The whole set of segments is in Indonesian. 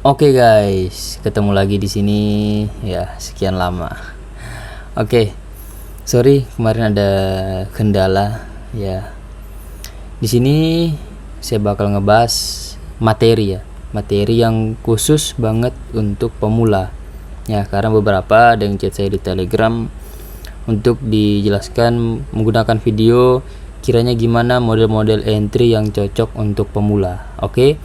Oke guys, ketemu lagi di sini ya, sekian lama. Oke, sorry kemarin ada kendala ya. Di sini saya bakal ngebahas materi ya, materi yang khusus banget untuk pemula. Ya, karena beberapa ada yang chat saya di Telegram untuk dijelaskan menggunakan video kiranya gimana model-model entry yang cocok untuk pemula. Oke.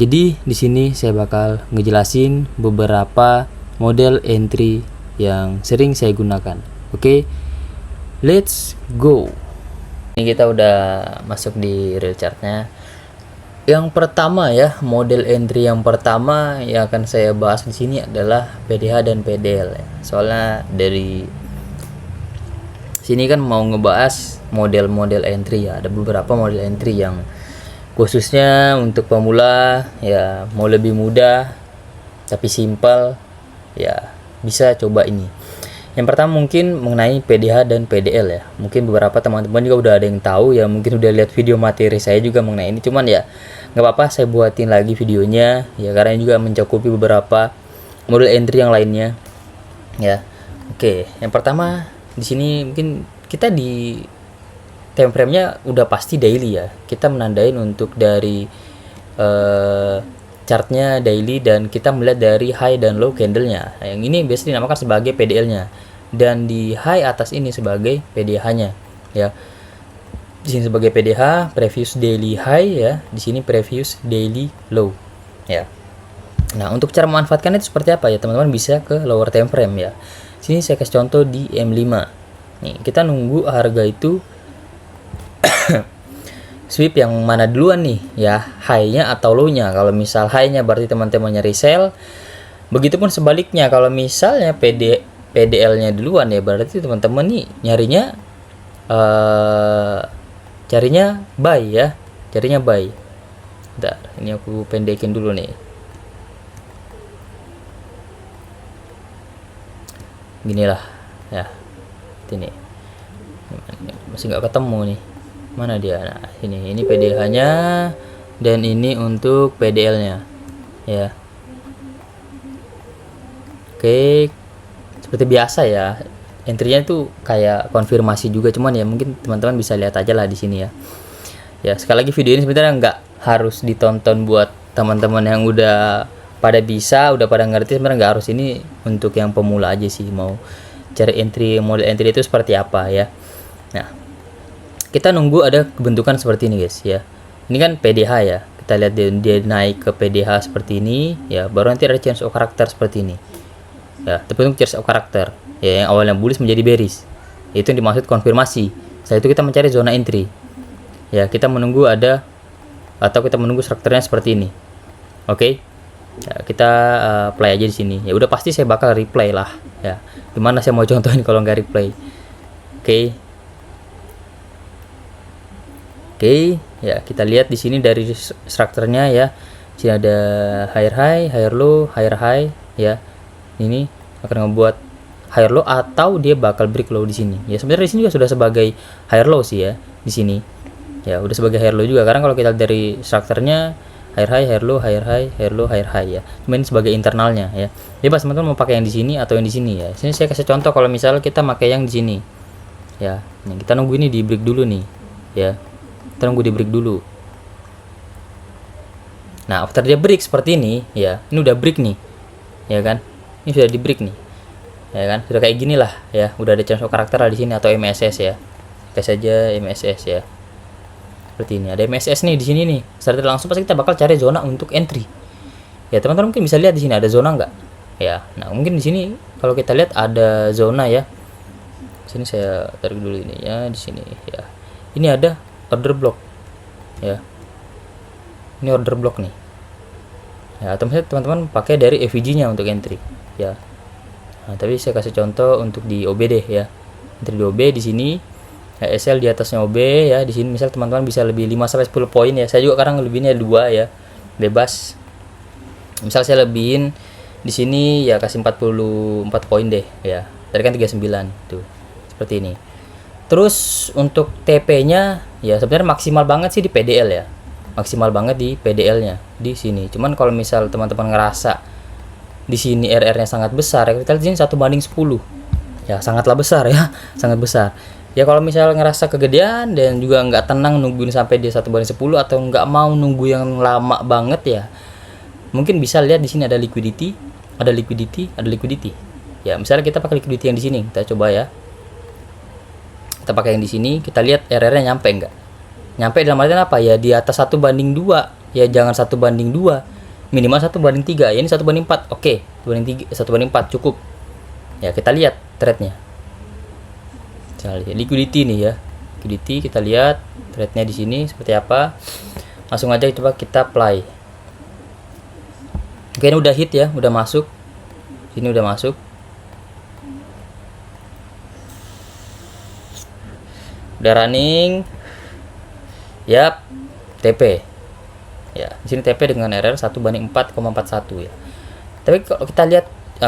Jadi di sini saya bakal ngejelasin beberapa model entry yang sering saya gunakan. Oke, let's go. Ini kita udah masuk di real chartnya. Yang pertama ya, model entry yang pertama yang akan saya bahas di sini adalah PDH dan PDL. Ya. Soalnya dari sini kan mau ngebahas model-model entry ya. Ada beberapa model entry yang khususnya untuk pemula ya, mau lebih mudah tapi simpel ya, bisa coba ini. Yang pertama mungkin mengenai PDH dan PDL ya. Mungkin beberapa teman-teman juga udah ada yang tahu ya, mungkin udah lihat video materi saya juga mengenai ini, cuman ya nggak apa-apa saya buatin lagi videonya ya, karena juga mencakupi beberapa model entry yang lainnya ya. Oke, yang pertama di sini mungkin kita di time frame-nya udah pasti daily ya. Kita menandain untuk dari chartnya daily dan kita melihat dari high dan low candle-nya. Nah, yang ini biasa dinamakan sebagai PDL-nya dan di high atas ini sebagai PDH-nya ya. Di sini sebagai PDH, previous daily high ya. Di sini previous daily low ya. Nah, untuk cara memanfaatkan itu seperti apa ya? Teman-teman bisa ke lower time frame ya. Sini saya kasih contoh di M5. Nih, kita nunggu harga itu sweep yang mana duluan nih ya, high-nya atau low-nya. Kalau misal high-nya berarti teman-teman nyari sell. Begitupun sebaliknya, kalau misalnya PDL-nya duluan ya berarti teman-teman nih nyarinya carinya buy ya, carinya buy. Bentar, ini aku pendekin dulu nih. Ginilah ya. Ini masih nggak ketemu nih. Mana dia? Nah, ini PDH-nya dan ini untuk PDL-nya ya. Oke, seperti biasa ya, entry-nya itu kayak konfirmasi juga, cuman ya mungkin teman-teman bisa lihat aja lah di sini ya. Ya, sekali lagi video ini sebenarnya nggak harus ditonton buat teman-teman yang udah pada bisa, udah pada ngerti. Sebenarnya nggak harus, ini untuk yang pemula aja sih, mau cari entry, model entry itu seperti apa ya. Nah, kita nunggu ada kebentukan seperti ini guys ya. Ini kan PDH ya, kita lihat dia naik ke PDH seperti ini ya, baru nanti ada change of character seperti ini ya, terbentuk change of character ya, yang awalnya bullish menjadi bearish. Itu yang dimaksud konfirmasi. Setelah itu kita mencari zona entry ya, kita menunggu ada atau kita menunggu strukturnya seperti ini. Oke ya, kita play aja di sini ya. Udah pasti saya bakal replay lah ya, gimana saya mau contohin kalau nggak replay. Oke, ya kita lihat di sini dari strukturnya ya. Sini ada higher high, higher low, higher high ya. Ini akan membuat higher low atau dia bakal break low di sini. Ya sebenarnya di sini juga sudah sebagai higher low sih ya di sini. Ya udah sebagai higher low juga, karena kalau kita lihat dari strukturnya higher high, higher low, higher high, higher low, higher high ya. Cuma ini sebagai internalnya ya. Bebas teman-teman mau pakai yang di sini atau yang di sini ya. Sini saya kasih contoh kalau misalnya kita pakai yang di sini. Ya, nih kita nunggu ini di break dulu nih ya. Kita nunggu di break dulu. Nah, after dia break seperti ini ya, ini udah break nih ya kan, ini sudah di break nih ya kan, sudah kayak gini lah ya, udah ada change of character di sini atau MSS ya, kasih saja MSS ya, seperti ini ada MSS nih di sini nih. Setelah langsung pasti kita bakal cari zona untuk entry ya. Teman-teman mungkin bisa lihat di sini ada zona nggak ya. Nah, mungkin di sini kalau kita lihat ada zona ya. Sini saya tarik dulu ini ya, di sini ya, ini ada order block ya, ini order block nih ya. Teman-teman pakai dari EVG nya untuk entry ya. Nah, tapi saya kasih contoh untuk di OB deh ya, entry di OB di sini ya, SL di atasnya OB ya. Di sini misal teman-teman bisa lebih 5-10 poin ya, saya juga kadang lebihnya 2 ya, bebas. Misal saya lebihin di sini ya, kasih 44 poin deh ya, tadi kan 39 tuh, seperti ini. Terus untuk TP-nya ya sebenarnya maksimal banget sih di PDL ya. maksimal banget di PDL-nya di sini. Cuman kalau misal teman-teman ngerasa di sini RR-nya sangat besar, ya kita lihat di sini 1:10. Ya, sangatlah besar ya, sangat besar. Ya kalau misal ngerasa kegedean dan juga nggak tenang nungguin sampai dia 1:10 atau nggak mau nunggu yang lama banget ya, mungkin bisa lihat di sini ada liquidity, ada liquidity, ada liquidity. Ya, misalnya kita pakai liquidity yang di sini, kita coba ya. Kita pakai yang di sini, kita lihat RR-nya nyampe nggak? Nyampe dalam artian apa ya? Di atas 1:2. Ya jangan 1:2. Minimal 1:3. Ya ini 1:4. Oke, 1:3, 1:4 cukup. Ya, kita lihat trade-nya. Kita lihat liquidity nih ya. Liquidity kita lihat trade-nya di sini seperti apa. Langsung aja coba kita play. Oke, ini udah hit ya, udah masuk. Sini udah masuk. Udah running. Yap, TP. Ya, di sini TP dengan RR 1:4,41 ya. Tapi kalau kita lihat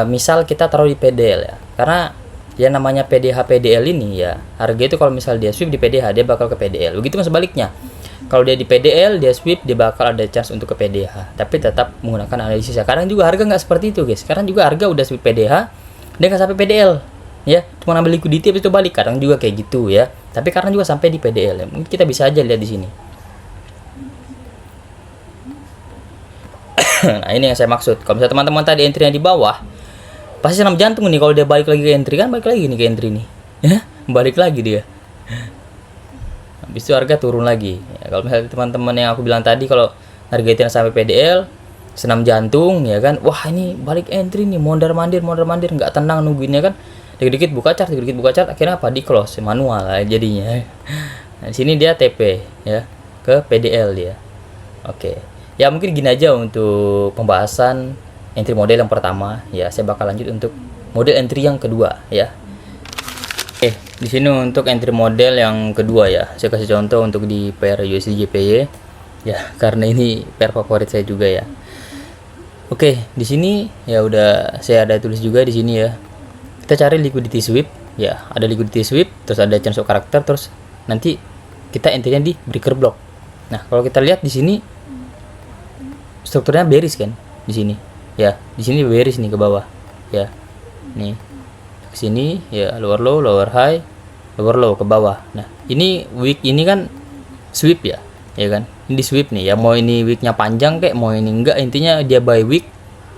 misal kita taruh di PDL ya. Karena ya namanya PDH PDL ini ya, harga itu kalau misal dia sweep di PDH dia bakal ke PDL. Begitu kan sebaliknya. Kalau dia di PDL dia sweep dia bakal ada chance untuk ke PDH. Tapi tetap menggunakan analisis ya. Kadang juga harga nggak seperti itu guys. Sekarang juga harga udah sweep PDH dia nggak sampai PDL. Ya, cuma ambil liquidity habis itu balik. Kadang juga kayak gitu ya. Tapi karena juga sampai di PDL ya. Mungkin kita bisa aja lihat di sini. Nah, ini yang saya maksud. Kalau misalnya teman-teman tadi entry-nya di bawah, pasti senam jantung nih kalau dia balik lagi ke entry kan, balik lagi nih ke entry nih. Ya, balik lagi dia. Habis itu harga turun lagi. Ya, kalau misalnya teman-teman yang aku bilang tadi kalau harga itu sampai PDL, senam jantung ya kan. Wah, ini balik entry nih, mondar-mandir nggak tenang nungguinnya kan. Dikit-dikit buka chart, akhirnya apa? Di close manual lah jadinya. Nah, di sini dia TP ya ke PDL dia. Oke. Ya mungkin gini aja untuk pembahasan entry model yang pertama ya. Saya bakal lanjut untuk model entry yang kedua ya. Oke, di sini untuk entry model yang kedua ya. Saya kasih contoh untuk di pair USD JPY ya, karena ini pair favorit saya juga ya. Oke, di sini ya udah saya ada tulis juga di sini ya. Kita cari liquidity sweep ya, ada liquidity sweep, terus ada chance of character, terus nanti kita entry-nya di breaker block. Nah, kalau kita lihat di sini strukturnya bearish kan di sini ya, di sini bearish nih ke bawah ya, nih ke sini ya, lower low, lower high, lower low ke bawah. Nah, ini week ini kan sweep ya kan, ini sweep nih ya, mau ini weeknya panjang kayak mau ini enggak, intinya dia buy week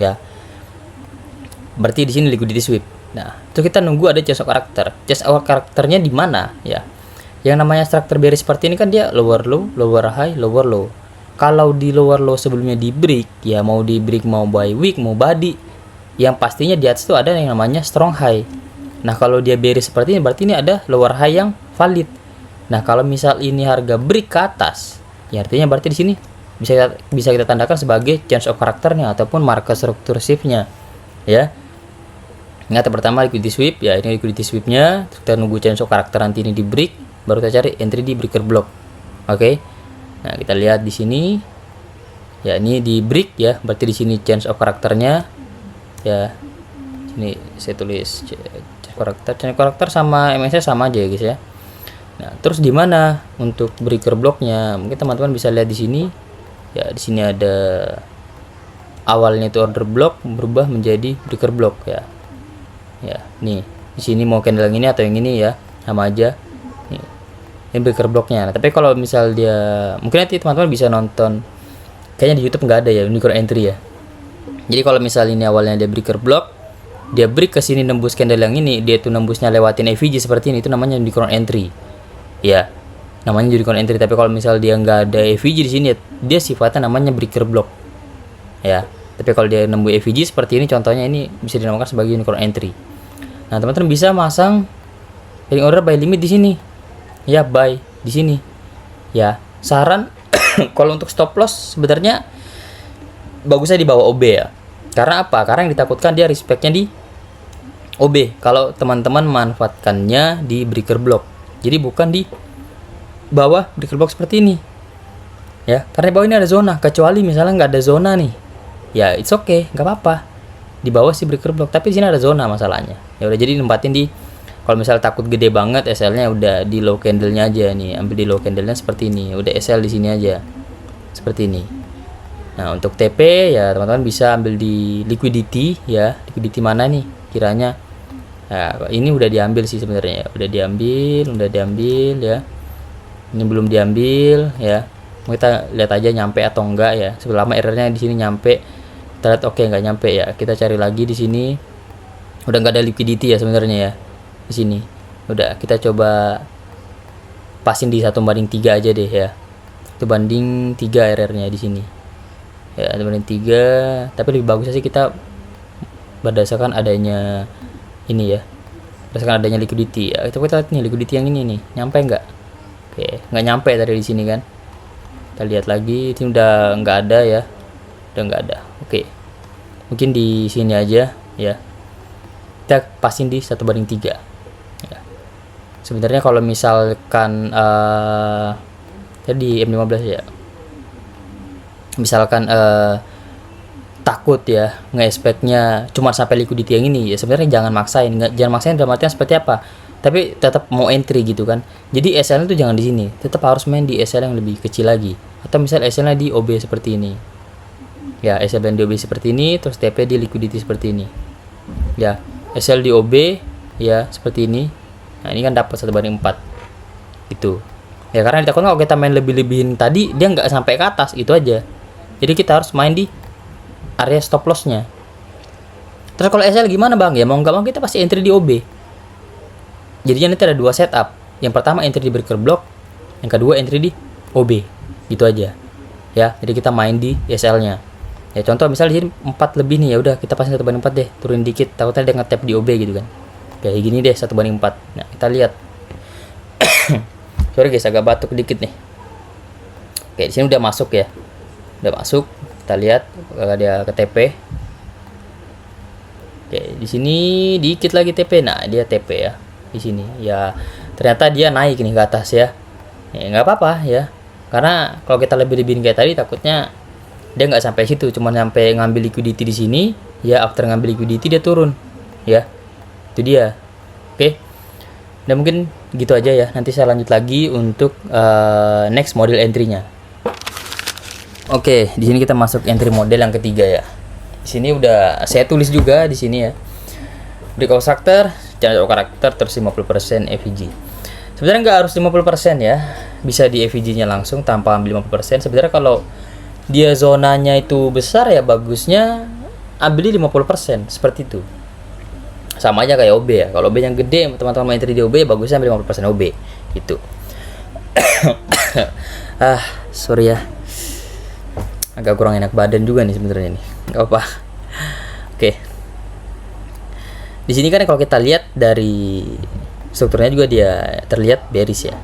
ya, berarti di sini liquidity sweep. Nah, itu kita nunggu ada chance of character. Chance of karakternya di mana ya? Yang namanya struktur bearish seperti ini kan dia lower low, lower high, lower low. Kalau di lower low sebelumnya di break ya, mau di break mau buy week mau body, yang pastinya di atas itu ada yang namanya strong high. Nah, kalau dia bearish seperti ini berarti ini ada lower high yang valid. Nah, kalau misal ini harga break ke atas ya, artinya berarti di sini bisa kita tandakan sebagai change of karakternya ataupun market structure shift-nya ya. Ingat, pertama liquidity sweep ya, ini liquidity sweep-nya. Kita nunggu change of karakter nanti ini di break, baru kita cari entry di breaker block. Oke. Nah, kita lihat di sini ya, ini di break ya, berarti di sini change of karakternya ya. Ini saya tulis change karakter sama MSC sama aja ya guys ya. Nah, terus di mana untuk breaker blocknya? Mungkin teman-teman bisa lihat di sini ya, di sini ada awalnya itu order block berubah menjadi breaker block ya. Ya, nih di sini mau candle yang ini atau yang ini ya, sama aja. Ini breaker blocknya. Nah, tapi kalau misal dia, mungkin nanti teman-teman bisa nonton, kayaknya di YouTube nggak ada ya unicorn entry ya. Jadi kalau misal ini awalnya dia breaker block, dia break ke sini nembus candle yang ini, dia tuh nembusnya lewatin EVG seperti ini, itu namanya unicorn entry ya, namanya unicorn entry. Tapi kalau misal dia nggak ada EVG di sini, dia sifatnya namanya breaker block ya. Tapi kalau dia nembus EVG seperti ini, contohnya ini bisa dinamakan sebagai unicorn entry. Nah, teman-teman bisa masang selling order buy limit di sini ya, buy di sini ya. Saran kalau untuk stop loss sebenarnya bagusnya di bawah OB ya. Karena apa? Karena yang ditakutkan dia respectnya di OB kalau teman-teman manfaatkannya di breaker block. Jadi bukan di bawah breaker block seperti ini ya, karena di bawah ini ada zona. Kecuali misalnya nggak ada zona nih ya, it's okay, nggak apa-apa di bawah si breaker block, tapi di sini ada zona masalahnya ya. Udah, jadi nempatin di, kalau misalnya takut gede banget SL-nya, udah di low candle-nya aja nih, ambil di low candle-nya seperti ini, udah SL di sini aja seperti ini. Nah, untuk TP ya teman-teman bisa ambil di liquidity ya. Liquidity mana nih kiranya? Nah, ini udah diambil sih sebenarnya. Udah diambil ya. Ini belum diambil ya. Kita lihat aja nyampe atau enggak ya. Selama errornya di sini nyampe, kita lihat oke nggak nyampe ya. Kita cari lagi di sini. Udah nggak ada liquidity ya sebenarnya ya. Di sini. Udah, kita coba pasin di 1:3 aja deh ya. 1:3 errornya di sini. Ya, 1:3, tapi lebih bagusnya sih kita berdasarkan adanya ini ya. Berdasarkan adanya liquidity ya. Kita lihat nih liquidity yang ini nih, nyampe nggak? Oke, nggak nyampe tadi di sini kan. Kita lihat lagi, ini udah nggak ada ya. Udah nggak ada. Oke. Mungkin di sini aja ya. Kita pasin di 1:3. Ya. Sebenarnya kalau misalkan tadi M15 ya. Misalkan takut ya nge-expect-nya cuma sampai liquidity yang ini ya, sebenarnya jangan maksain dalam artian seperti apa, tapi tetap mau entry gitu kan. Jadi SL itu jangan di sini, tetap harus main di SL yang lebih kecil lagi, atau misal SL nya di OB seperti ini ya, SL di OB seperti ini, terus TP di liquidity seperti ini ya, SL di OB ya seperti ini. Nah, ini kan dapat 1:4 gitu ya, karena ditakutkan kalau kita main lebih-lebihin tadi dia nggak sampai ke atas itu aja. Jadi kita harus main di area stop loss-nya. Terus kalau SL gimana bang? Ya mau nggak mau kita pasti entry di OB. Jadinya nanti ada dua setup. Yang pertama entry di breaker block, yang kedua entry di OB. Gitu aja. Ya, jadi kita main di SL-nya. Ya contoh misal di sini 4 lebih nih, ya udah kita pasang 1:4 deh, turunin dikit. Takutnya dia nge-tap di OB gitu kan. Kayak gini deh 1:4. Nah, kita lihat. Sorry guys, agak batuk dikit nih. Oke, di sini udah masuk ya. Udah masuk. Kita lihat dia ke TP. Oke, di sini dikit lagi TP. Nah, dia TP ya. Di sini. Ya, ternyata dia naik nih ke atas ya. Ya nggak apa-apa ya. Karena kalau kita lebih-lebihin kayak tadi takutnya dia nggak sampai situ, cuma sampai ngambil liquidity di sini, ya after ngambil liquidity dia turun. Ya. Itu dia. Oke. Dan mungkin gitu aja ya. Nanti saya lanjut lagi untuk next model entry-nya. Oke, di sini kita masuk entry model yang ketiga ya. Di sini udah saya tulis juga di sini ya. Breakout structure, channel karakter terus 50% FVG. Sebenarnya nggak harus 50% ya. Bisa di FVG-nya langsung tanpa ambil 50%. Sebenarnya kalau dia zonanya itu besar ya bagusnya ambil 50% seperti itu. Sama aja kayak OB ya. Kalau OB yang gede, teman-teman entry di OB bagusnya ambil 50% OB gitu. Sorry ya. Agak kurang enak badan juga nih sebenarnya nih. Gak apa. Oke. Di sini kan kalau kita lihat dari strukturnya juga dia terlihat bearish ya.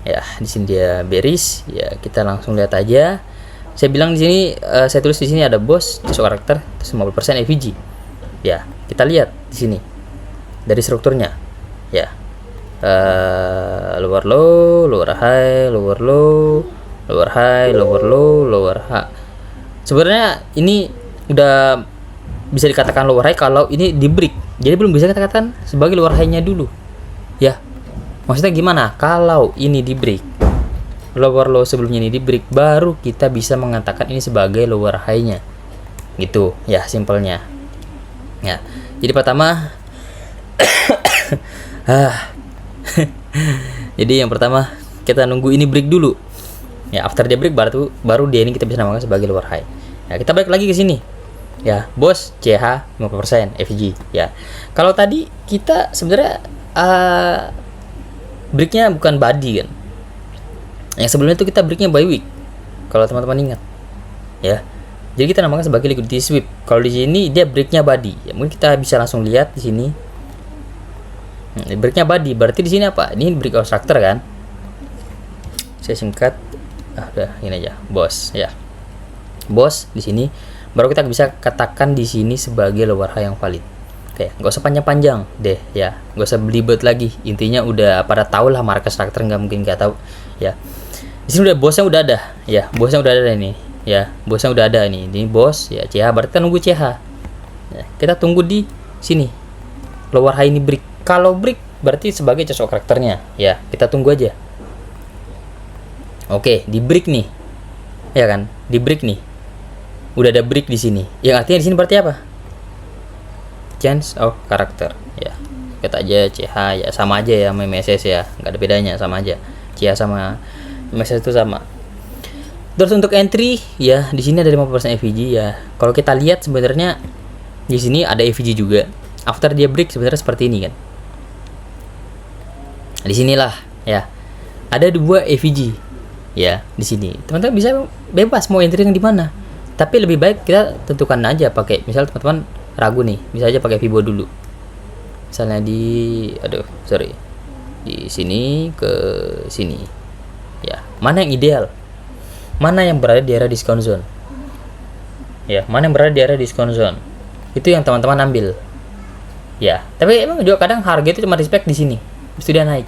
Ya, di sini dia bearish. Ya, kita langsung lihat aja. Saya bilang di sini saya tulis di sini ada bos, jasa karakter, terus 50% FVG. Ya, kita lihat di sini dari strukturnya. Ya. Lower low, lower high, lower low, lower high, lower low, lower high. Sebenarnya ini udah bisa dikatakan lower high kalau ini di break. Jadi belum bisa kita katakan sebagai lower high-nya dulu. Ya. Maksudnya gimana? Kalau ini di break, lower low sebelumnya ini di break, baru kita bisa mengatakan ini sebagai lower high-nya. Gitu, ya simpelnya. Ya. Jadi pertama jadi yang pertama kita nunggu ini break dulu. Ya, after dia break baru dia ini kita bisa namakan sebagai lower high. Ya, kita balik lagi ke sini. Ya, bos CH 50% FG ya. Kalau tadi kita sebenarnya breaknya bukan body kan. Yang sebelumnya itu kita breaknya by week. Kalau teman-teman ingat. Ya. Jadi kita namakan sebagai liquidity sweep. Kalau di sini dia breaknya body. Ya, mungkin kita bisa langsung lihat di sini. Breaknya body, berarti di sini apa? Ini breakout structure kan? Saya singkat. Udah ini aja, bos ya. Bos di sini baru kita bisa katakan di sini sebagai lower high yang valid. Oke, nggak usah panjang-panjang deh ya, nggak usah belibet lagi. Intinya udah pada tahu lah market structure, nggak mungkin nggak tahu ya. Di sini udah bosnya udah ada ya, bosnya udah ada ini ya, bosnya udah ada nih. Ini bos ya CH, berarti kita nunggu CH. Ya, kita tunggu di sini lower high ini break. Kalau break berarti sebagai cosok karakternya ya, kita tunggu aja. Oke, di break nih ya kan, di break nih udah ada break di sini, yang artinya di sini berarti apa? Change of character ya, kita aja CH ya, sama aja ya sama MSS ya, nggak ada bedanya, sama aja CH sama MSS itu sama. Terus untuk entry ya di sini ada 50% EVG ya. Kalau kita lihat sebenarnya di sini ada EVG juga. After dia break sebenarnya seperti ini kan. Di sinilah ya. Ada 2 EVG ya di sini. Teman-teman bisa bebas mau entry yang di mana. Tapi lebih baik kita tentukan aja pakai, misal teman-teman ragu nih, bisa aja pakai Fibo dulu. Misalnya di di sini ke sini. Ya, mana yang ideal? Mana yang berada di area discount zone? Ya, mana yang berada di area discount zone? Itu yang teman-teman ambil. Ya, tapi emang juga kadang harga itu cuma respect di sini, terus dia naik.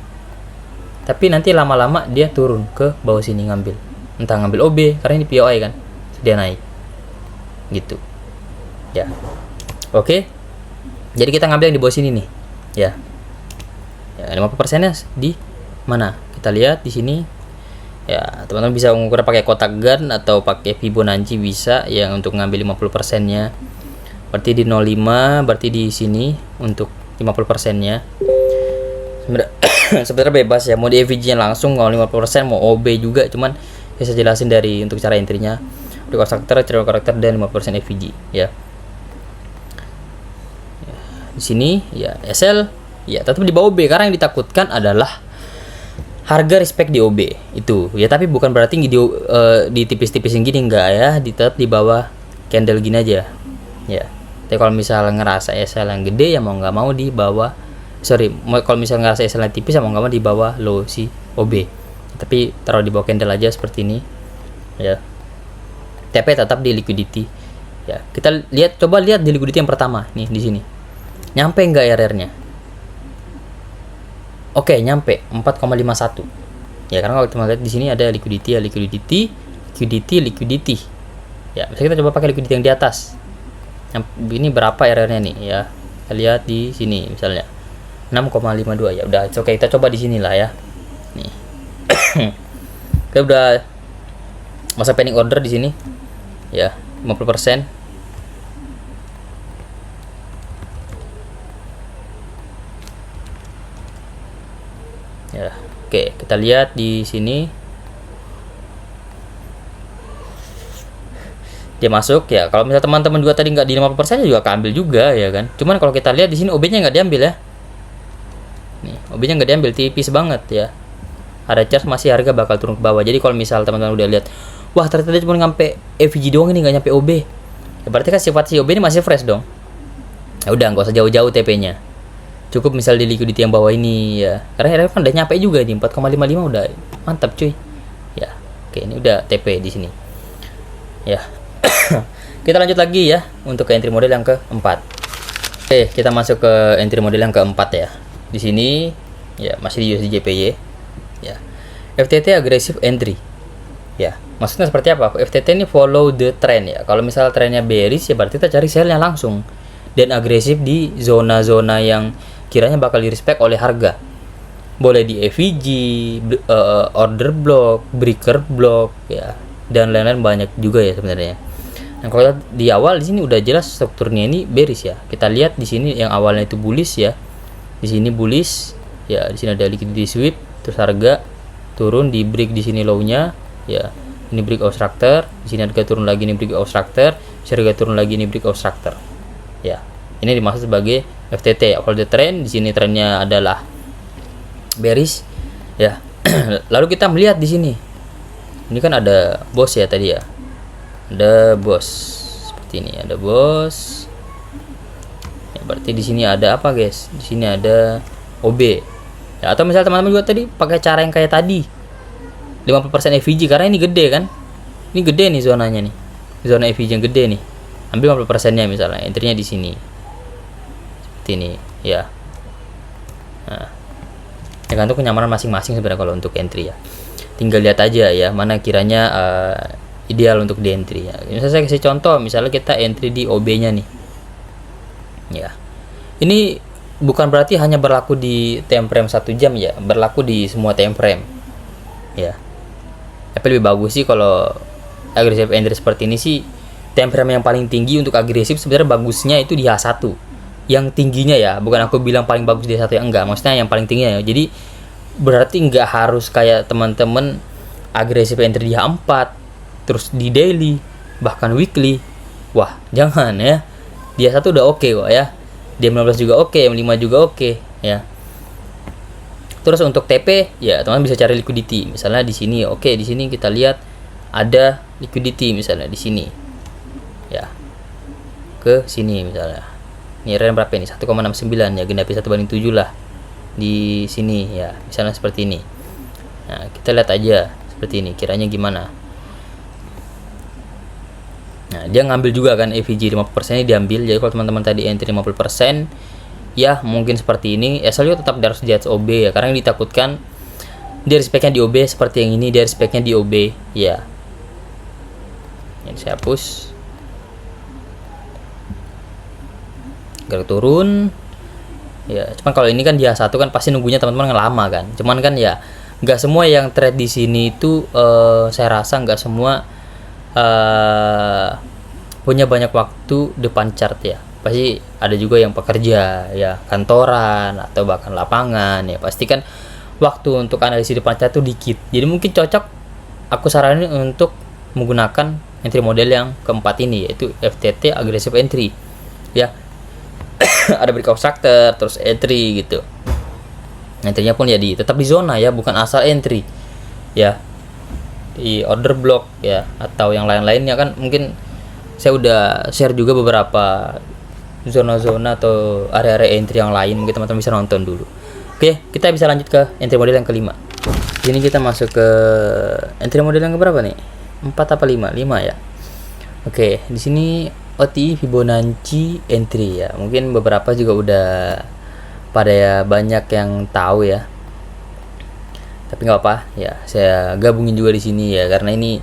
Tapi nanti lama-lama dia turun ke bawah sini ngambil. Entah ngambil OB karena ini POI kan. Dia naik. Gitu. Ya. Oke. Jadi kita ngambil yang di bawah sini nih. Ya. Ya, 50%-nya di mana? Kita lihat di sini. Ya, teman-teman bisa mengukur pakai kotak gun atau pakai Fibonacci bisa yang untuk ngambil 50%-nya. Berarti di 05, berarti di sini untuk 50%-nya. Sebenarnya bebas ya, mau di EVG-nya langsung mau 50%, mau OB juga, cuman saya jelasin dari untuk cara intrinya. Di karakter dan 50% EVG ya. Di sini ya SL ya tetap di bawah OB karena yang ditakutkan adalah harga respect di OB itu ya, tapi bukan berarti di tipis-tipisin gini, enggak ya, tetap di bawah candle gini aja ya. Tapi kalau misalnya ngerasa SL yang gede ya mau nggak mau di bawah, kalau misalnya ngerasa SL yang tipis ya mau nggak mau di bawah low si OB, tapi taruh di bawah candle aja seperti ini ya. TP tetap di liquidity ya. Kita coba lihat di liquidity yang pertama nih, di sini nyampe nggak RR-nya? Oke, nyampe 4,51 ya, karena kalau kita lihat di sini ada liquidity ya, liquidity ya. Bisa kita coba pakai liquidity yang di atas. Ini berapa RR-nya nih ya, kita lihat di sini misalnya 6,52 ya. Udah oke, kita coba di sini lah ya nih. Kita udah masa pending order di sini ya, 50%. Ya, oke, kita lihat di sini dia masuk ya. Kalau misalnya teman-teman juga tadi nggak di 50% juga keambil juga ya kan. Cuman kalau kita lihat di sini OB-nya nggak diambil ya. Nih, OB-nya nggak diambil, tipis banget ya. Ada chance masih harga bakal turun ke bawah. Jadi kalau misal teman-teman udah lihat, wah ternyata dia cuma nyampe EVG doang ini, nggak nyampe OB. Ya berarti kan sifat si OB ini masih fresh dong. Ya udah, nggak usah jauh-jauh TP-nya. Cukup misal di liquidity yang bawah ini ya, karena kan udah nyampe juga di 4,55 udah mantap cuy ya. Oke, ini udah TP di sini ya. Kita lanjut lagi ya untuk ke entry model yang keempat. Oke, kita masuk ke entry model yang keempat ya. Di sini ya masih di USD JPY ya. FTT aggressive entry ya. Maksudnya seperti apa? FTT ini follow the trend ya. Kalau misal trennya bearish ya berarti kita cari sell-nya langsung, dan agresif di zona-zona yang kiranya bakal di respect oleh harga. Boleh di EVG, order block, breaker block ya, dan lain-lain banyak juga ya sebenarnya. Nah, kalau di awal di sini udah jelas strukturnya ini bearish ya. Kita lihat di sini yang awalnya itu bullish ya. Di sini bullish ya, di sini ada liquidity sweep, terus harga turun di break di sini low-nya ya. Ini break obstructor, di sini harga turun lagi, ini break obstructor, harga turun lagi, ini break obstructor. Ya. Ini dimaksud sebagai FTT. Kalau the trend di sini trennya adalah bearish ya. Lalu kita melihat di sini. Ini kan ada bos ya tadi ya. Ada bos seperti ini, ada bos. Ya, berarti di sini ada apa, guys? Di sini ada OB. Ya, atau misalnya teman-teman juga tadi pakai cara yang kayak tadi. 50% EVG karena ini gede kan? Ini gede nih zonanya nih. Zona EVG yang gede nih. Ambil 50%-nya misalnya, entry-nya di sini. Ini ya. Nah, tergantung kenyamanan masing-masing sebenarnya kalau untuk entry ya. Tinggal lihat aja ya mana kiranya ideal untuk di entry ya. Misalnya saya kasih contoh, misalnya kita entry di OB-nya nih. Ya. Ini bukan berarti hanya berlaku di time frame 1 jam ya, berlaku di semua time frame. Ya. Tapi lebih bagus sih kalau agresif entry seperti ini sih, temperamen yang paling tinggi untuk agresif sebenarnya bagusnya itu di H1 yang tingginya ya, bukan aku bilang paling bagus di H1 ya, enggak, maksudnya yang paling tingginya ya. Jadi berarti nggak harus kayak teman-teman agresif entry di H4 terus di daily bahkan weekly, wah jangan ya. Di H1 udah oke kok ya, di M15 juga oke, M5 juga oke ya. Terus untuk TP ya teman-teman bisa cari liquidity, misalnya di sini oke, di sini kita lihat ada liquidity misalnya di sini ya, ke sini misalnya ini rate berapa ini, 1,69 ya, genapi 1/7 lah di sini ya, misalnya seperti ini. Nah kita lihat aja seperti ini kiranya gimana. Nah dia ngambil juga kan EVG 50% ini diambil. Jadi kalau teman-teman tadi entry 50% ya mungkin seperti ini, SLU tetap harus di OB ya, karena yang ditakutkan dia speknya di OB seperti yang ini, dia speknya di OB ya. Ini saya hapus, gerak turun ya. Cuman kalau ini kan dia satu kan pasti nunggunya teman-teman lama kan. Cuman kan ya nggak semua yang trade di sini itu saya rasa nggak semua punya banyak waktu depan chart ya. Pasti ada juga yang pekerja ya, kantoran atau bahkan lapangan ya, pasti kan waktu untuk analisis depan chart itu dikit. Jadi mungkin cocok aku saranin untuk menggunakan entry model yang keempat ini, yaitu FTT aggressive entry ya. Ada breakout structure terus entry gitu. Entry-nya pun jadi tetap di zona ya, bukan asal entry ya, di order block ya, atau yang lain-lainnya kan. Mungkin saya udah share juga beberapa zona-zona atau area-area entry yang lain, mungkin teman-teman bisa nonton dulu. Oke, kita bisa lanjut ke entry model yang kelima. Ini kita masuk ke entry model yang keberapa nih? 4 apa 5? 5 ya. Oke, di sini OTI Fibonacci entry ya. Mungkin beberapa juga udah pada ya banyak yang tahu ya. Tapi nggak apa ya, saya gabungin juga di sini ya, karena ini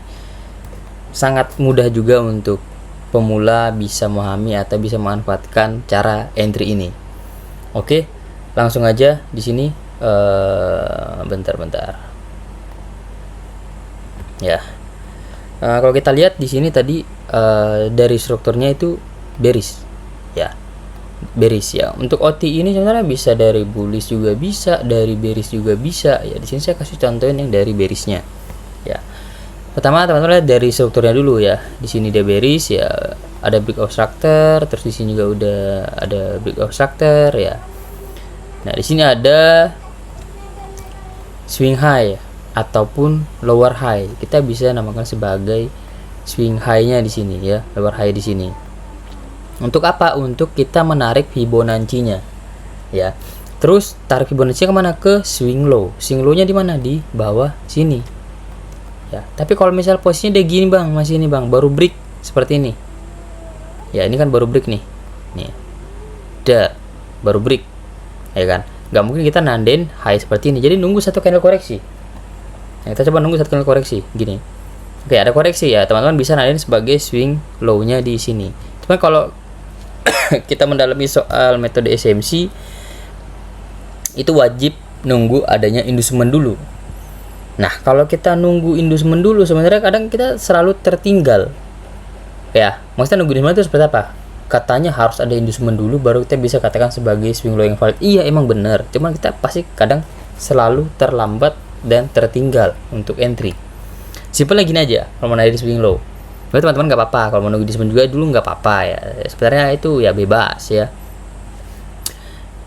sangat mudah juga untuk pemula bisa memahami atau bisa memanfaatkan cara entry ini. Oke, langsung aja di sini. Bentar ya. Kalau kita lihat di sini tadi dari strukturnya itu bearish ya, bearish ya. Untuk OTI ini sebenarnya bisa dari bullish juga bisa, dari bearish juga bisa ya. Di sini saya kasih contohin yang dari bearishnya ya. Pertama teman-teman lihat dari strukturnya dulu ya. Di sini dia bearish ya, ada breakout structure, terus di sini juga udah ada breakout structure ya. Nah, di sini ada swing high ataupun lower high. Kita bisa namakan sebagai swing high-nya di sini ya, lower high di sini. Untuk apa? Untuk kita menarik Fibonacci-nya ya. Terus tarik Fibonacci kemana? Ke swing low. Swing low-nya di mana? Di bawah sini. Ya, tapi kalau misal posisinya udah gini bang, masih ini bang, baru break seperti ini. Ya ini kan baru break nih, baru break, ya kan? Gak mungkin kita nandain high seperti ini. Jadi nunggu satu candle koreksi. Nah, kita coba nunggu satu candle koreksi, gini. Oke, ada koreksi ya, teman-teman bisa nandain sebagai swing low-nya di sini. Cuma kalau kita mendalami soal metode SMC, itu wajib nunggu adanya inducement dulu. Nah, kalau kita nunggu inducement dulu, sebenarnya kadang kita selalu tertinggal. Ya, maksudnya nunggu inducement itu seperti apa? Katanya harus ada inducement dulu baru kita bisa katakan sebagai swing low yang valid. Iya, emang benar. Cuman kita pasti kadang selalu terlambat dan tertinggal untuk entry. Simpelnya gini aja, kalau mau naik di swing low. Berarti teman-teman nggak apa-apa. Kalau mau nunggu inducement juga dulu nggak apa-apa ya. Sebenarnya itu ya bebas ya.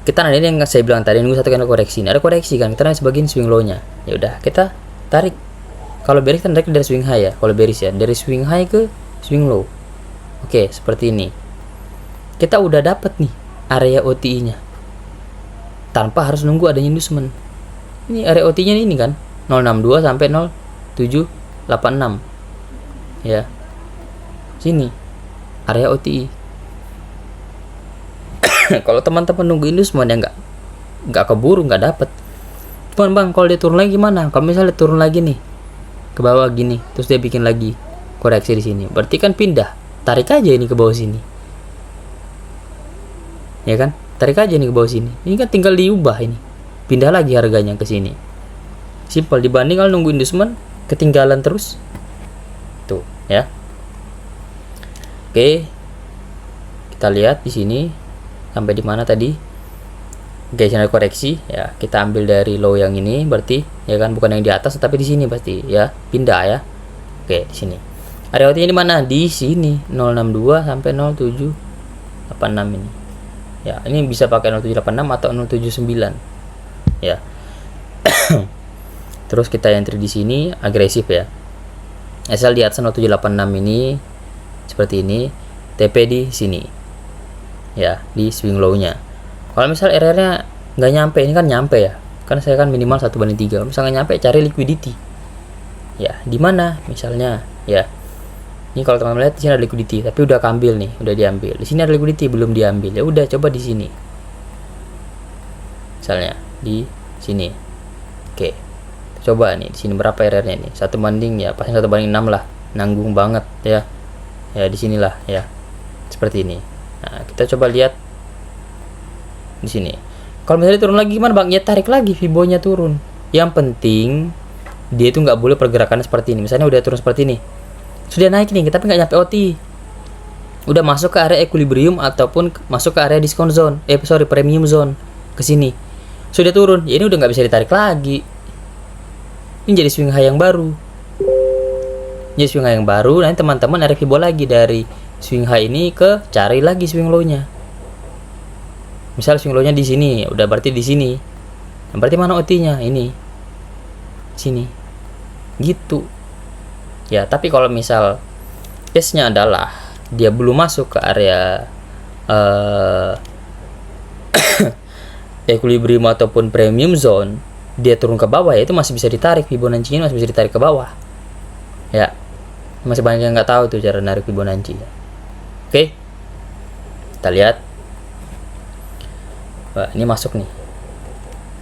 Kita nanti yang saya bilang tadi, nunggu satu candle koreksi. Nah, ada koreksi kan, kita naik sebagian swing low-nya. Ya udah, kita tarik. Kalau bearish kita tarik dari swing high ya. Kalau bearish ya, dari swing high ke swing low. Oke, seperti ini. Kita udah dapat nih area OTI-nya. Tanpa harus nunggu adanya inducement. Ini area OTI-nya ini kan, 062 sampai 0786. Ya. Sini area OTI. Kalau teman-teman nunggu inducement ya nggak keburu, nggak dapet. Cuman bang, kalau dia turun lagi gimana? Kalau misalnya turun lagi nih ke bawah gini, terus dia bikin lagi koreksi di sini, berarti kan pindah, tarik aja ini ke bawah sini, ya kan? Tarik aja nih ke bawah sini. Ini kan tinggal diubah ini, pindah lagi harganya ke sini. Simple, dibanding kalau nunggu inducement ketinggalan terus. Tuh, ya. Oke, kita lihat di sini sampai di mana tadi. Oke, channel koreksi ya, kita ambil dari low yang ini berarti ya kan, bukan yang di atas tapi di sini pasti ya, pindah ya. Oke, di sini. Area OT ini mana? Di sini 062 sampai 0786 ini. Ya, ini bisa pakai 0786 atau 079. Ya. Terus kita entry di sini agresif ya. SL di atas 0786 ini seperti ini, TP di sini. Ya, di swing low-nya. Kalau misal RR-nya nggak nyampe, ini kan nyampe ya. Kan saya kan minimal 1/3. Kalau misalnya nyampe, cari liquidity. Ya, di mana? Misalnya, ya. Ini kalau teman-teman lihat di sini ada liquidity, tapi udah keambil nih, udah diambil. Di sini ada liquidity belum diambil. Ya udah, coba di sini. Misalnya di sini. Oke. Coba nih di sini berapa RR-nya nih? 1/, ya, pasti 1/6 lah. Nanggung banget ya. Ya, di sinilah ya. Seperti ini. Nah, kita coba lihat di sini. Kalau misalnya turun lagi gimana bang? Ya tarik lagi Fibonya turun. Yang penting dia itu nggak boleh pergerakannya seperti ini. Misalnya udah turun seperti ini, sudah naik nih tapi nggak nyampe OT, udah masuk ke area equilibrium ataupun masuk ke area discount zone, premium zone ke sini, sudah turun ya, ini udah nggak bisa ditarik lagi. Ini jadi swing high yang baru. Nanti teman-teman narik Fibo lagi dari swing high ini ke cari lagi swing low nya. Misal swing low-nya di sini, udah berarti di sini. Berarti mana OT-nya? Ini. Sini. Gitu. Ya, tapi kalau misal case-nya adalah dia belum masuk ke area equilibrium ataupun premium zone, dia turun ke bawah ya, itu masih bisa ditarik Fibonacci-nya, masih bisa ditarik ke bawah. Ya. Masih banyak yang nggak tahu tuh cara narik Fibonacci. Oke. Kita lihat. Wah, ini masuk nih.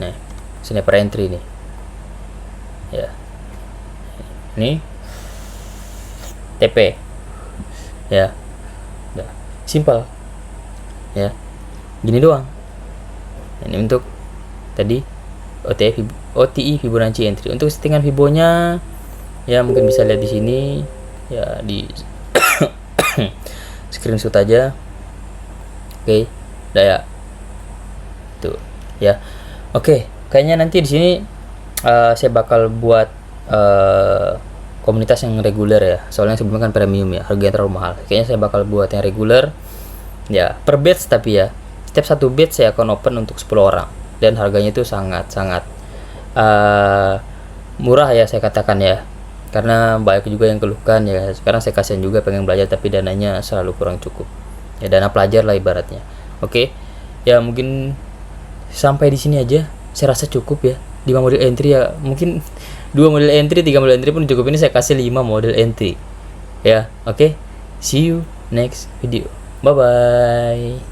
Nah, sniper entry nih. Ya. Ini TP. Ya. Udah. Simple. Ya. Gini doang. Ini untuk tadi OTI Fibonacci entry. Untuk settingan Fibonya ya mungkin bisa lihat di sini ya, di screenshot aja. Oke. Udah ya. Tuh ya. Oke, kayaknya nanti di sini saya bakal buat komunitas yang reguler ya, soalnya sebelumnya kan premium ya, harganya terlalu mahal. Kayaknya saya bakal buat yang reguler ya, per batch, tapi ya setiap satu batch saya akan open untuk 10 orang dan harganya itu sangat-sangat murah ya, saya katakan ya, karena banyak juga yang keluhkan ya, sekarang saya kasihan juga pengen belajar tapi dananya selalu kurang cukup ya, dana pelajar lah ibaratnya. Oke ya, mungkin sampai di sini aja, saya rasa cukup ya. 5 model entry ya, mungkin 2 model entry, 3 model entry pun cukup. Ini saya kasih 5 model entry ya. Oke, see you next video, bye bye.